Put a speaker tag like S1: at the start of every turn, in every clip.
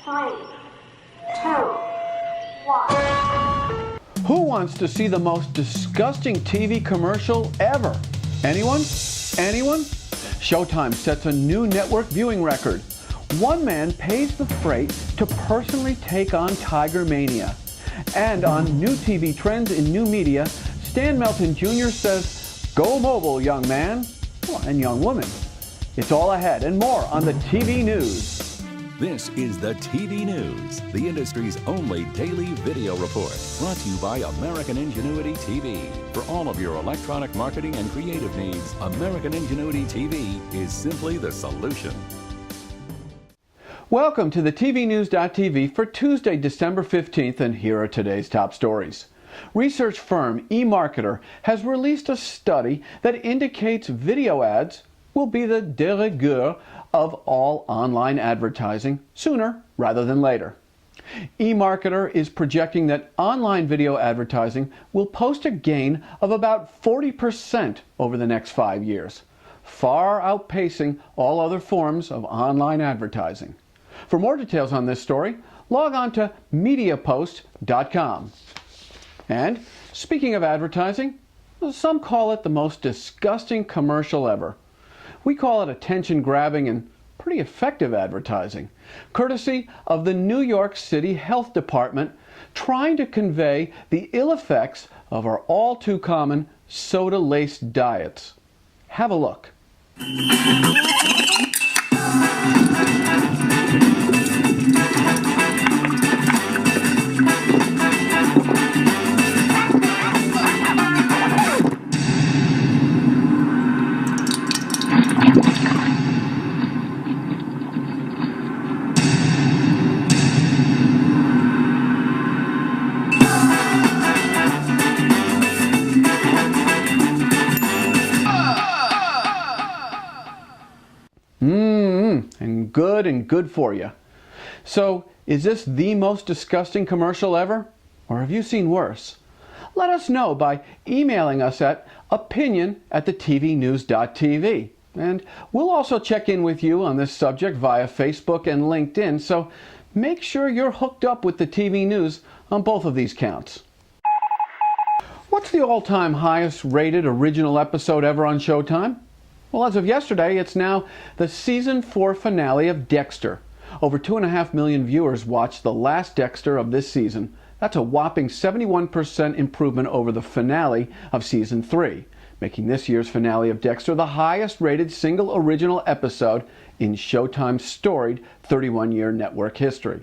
S1: 3, 2, 1.
S2: Who wants to see the most disgusting TV commercial ever? Anyone? Anyone? Showtime sets a new network viewing record. One man pays the freight to personally take on Tiger Mania. And on new TV trends in new media, Stan Melton Jr. says, "Go mobile, young man," and young woman. It's all ahead and more on the TV News.
S3: This is the TV News, the industry's only daily video report, brought to you by American Ingenuity TV. For all of your electronic marketing and creative needs, American Ingenuity TV is simply the solution.
S2: Welcome to the TVNews.tv for Tuesday, December 15th, and here are today's top stories. Research firm eMarketer has released a study that indicates video ads will be the de rigueur of all online advertising sooner rather than later. eMarketer is projecting that online video advertising will post a gain of about 40% over the next 5 years, far outpacing all other forms of online advertising. For more details on this story, log on to mediapost.com. And speaking of advertising, some call it the most disgusting commercial ever. We call it attention-grabbing and pretty effective advertising, courtesy of the New York City Health Department trying to convey the ill effects of our all-too-common soda-laced diets. Have a look. And good for you. So, is this the most disgusting commercial ever? Or have you seen worse? Let us know by emailing us at opinion@thetvnews.tv. And we'll also check in with you on this subject via Facebook and LinkedIn, so make sure you're hooked up with the TV News on both of these counts. What's the all-time highest rated original episode ever on Showtime? Well, as of yesterday, it's now the Season 4 finale of Dexter. Over 2.5 million viewers watched the last Dexter of this season. That's a whopping 71% improvement over the finale of Season 3, making this year's finale of Dexter the highest-rated single original episode in Showtime's storied 31-year network history.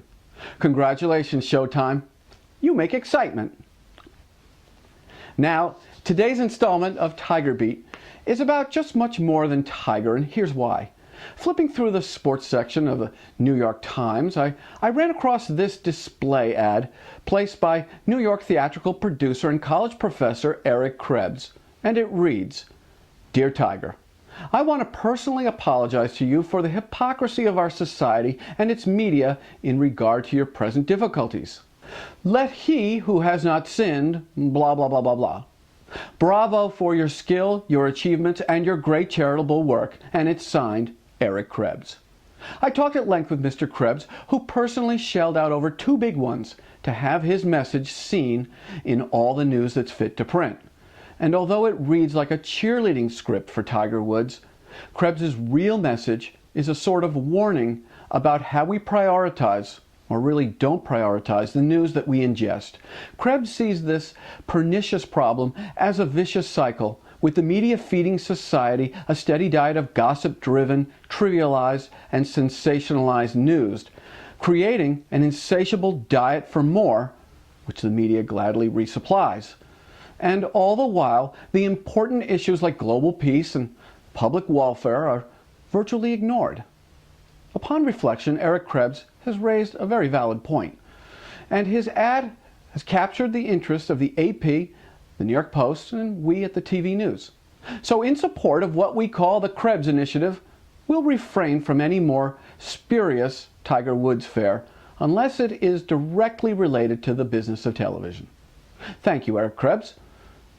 S2: Congratulations, Showtime. You make excitement. Now, today's installment of Tiger Beat is about just much more than Tiger, and here's why. Flipping through the sports section of the New York Times, I ran across this display ad placed by New York theatrical producer and college professor Eric Krebs, and it reads, "Dear Tiger, I want to personally apologize to you for the hypocrisy of our society and its media in regard to your present difficulties. Let he who has not sinned, blah, blah, blah, blah, blah. Bravo for your skill, your achievements, and your great charitable work," and it's signed Eric Krebs. I talked at length with Mr. Krebs, who personally shelled out over 2 big ones to have his message seen in all the news that's fit to print. And although it reads like a cheerleading script for Tiger Woods, Krebs' real message is a sort of warning about how we prioritize, or really don't prioritize, the news that we ingest. Krebs sees this pernicious problem as a vicious cycle, with the media feeding society a steady diet of gossip-driven, trivialized, and sensationalized news, creating an insatiable diet for more, which the media gladly resupplies. And all the while, the important issues like global peace and public welfare are virtually ignored. Upon reflection, Eric Krebs has raised a very valid point, and his ad has captured the interest of the AP, the New York Post, and we at the TV News. So in support of what we call the Krebs Initiative, we'll refrain from any more spurious Tiger Woods fare unless it is directly related to the business of television. Thank you, Eric Krebs.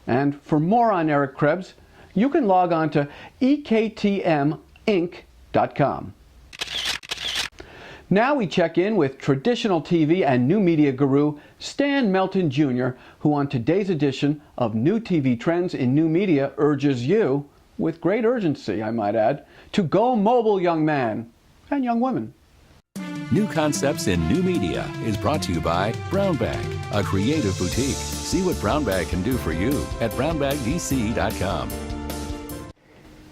S2: And for more on Eric Krebs, you can log on to ektminc.com. Now we check in with traditional TV and new media guru Stan Melton Jr., who on today's edition of New TV Trends in New Media urges you, with great urgency I might add, to go mobile, young man and young women.
S3: New Concepts in New Media is brought to you by Brown Bag, a creative boutique. See what Brown Bag can do for you at brownbagdc.com.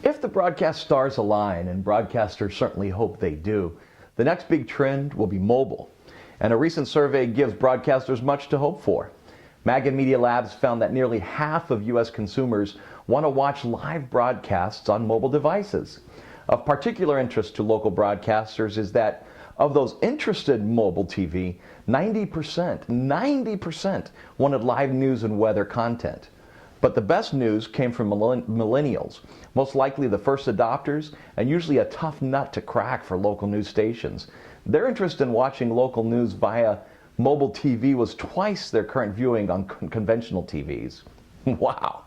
S4: If the broadcast stars align, and broadcasters certainly hope they do, the next big trend will be mobile. And a recent survey gives broadcasters much to hope for. Mag and Media Labs found that nearly half of U.S. consumers want to watch live broadcasts on mobile devices. Of particular interest to local broadcasters is that of those interested in mobile TV, 90% wanted live news and weather content. But the best news came from millennials, most likely the first adopters and usually a tough nut to crack for local news stations. Their interest in watching local news via mobile TV was twice their current viewing on conventional TVs. Wow.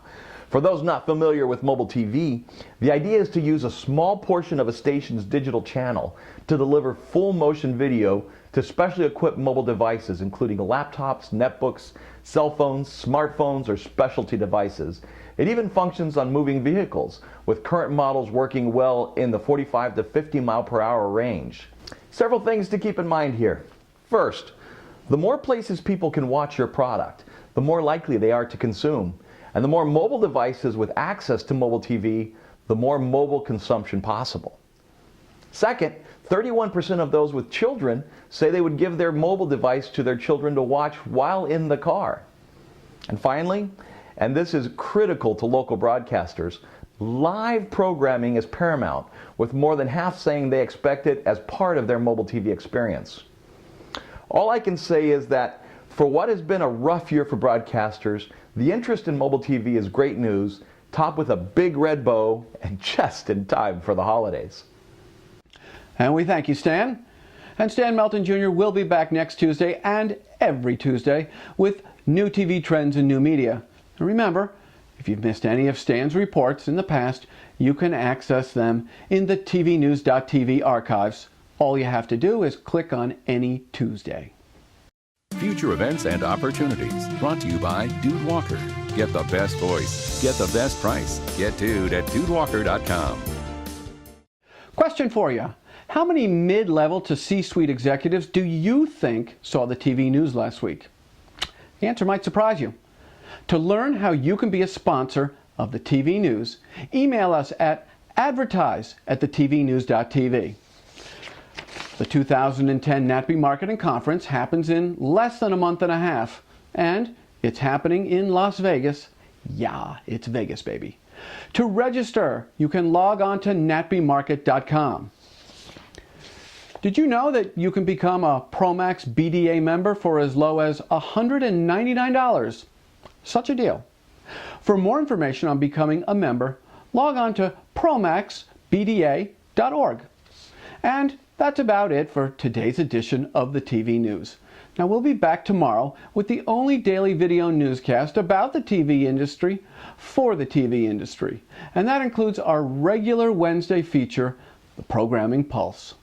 S4: For those not familiar with mobile TV, the idea is to use a small portion of a station's digital channel to deliver full motion video to specially equipped mobile devices, including laptops, netbooks, cell phones, smartphones, or specialty devices. It even functions on moving vehicles, with current models working well in the 45 to 50 mile per hour range. Several things to keep in mind here. First, the more places people can watch your product, the more likely they are to consume. And the more mobile devices with access to mobile TV, the more mobile consumption possible. Second, 31% of those with children say they would give their mobile device to their children to watch while in the car. And finally, and this is critical to local broadcasters, live programming is paramount, with more than half saying they expect it as part of their mobile TV experience. All I can say is that for what has been a rough year for broadcasters, the interest in mobile TV is great news, topped with a big red bow and just in time for the holidays.
S2: And we thank you, Stan. And Stan Melton Jr. will be back next Tuesday and every Tuesday with new TV trends in new media. And remember, if you've missed any of Stan's reports in the past, you can access them in the TVNews.tv archives. All you have to do is click on any Tuesday.
S3: Future events and opportunities brought to you by Dude Walker. Get the best voice. Get the best price. Get Dude at dudewalker.com.
S2: Question for you. How many mid-level to C-suite executives do you think saw the TV news last week? The answer might surprise you. To learn how you can be a sponsor of the TV news, email us at advertise@thetvnews.tv. The 2010 NATPE Marketing Conference happens in less than a month and a half, and it's happening in Las Vegas. Yeah, it's Vegas, baby. To register, you can log on to natpemarket.com. Did you know that you can become a Promax BDA member for as low as $199? Such a deal. For more information on becoming a member, log on to promaxbda.org. And that's about it for today's edition of the TV News. Now we'll be back tomorrow with the only daily video newscast about the TV industry for the TV industry. And that includes our regular Wednesday feature, The Programming Pulse.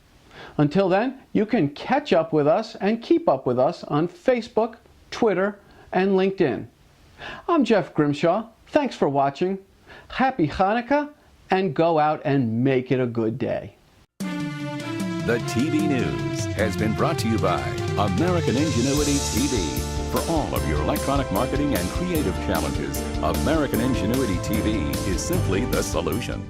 S2: Until then, you can catch up with us and keep up with us on Facebook, Twitter, and LinkedIn. I'm Jeff Grimshaw. Thanks for watching. Happy Hanukkah, and go out and make it a good day.
S3: The TV News has been brought to you by American Ingenuity TV. For all of your electronic marketing and creative challenges, American Ingenuity TV is simply the solution.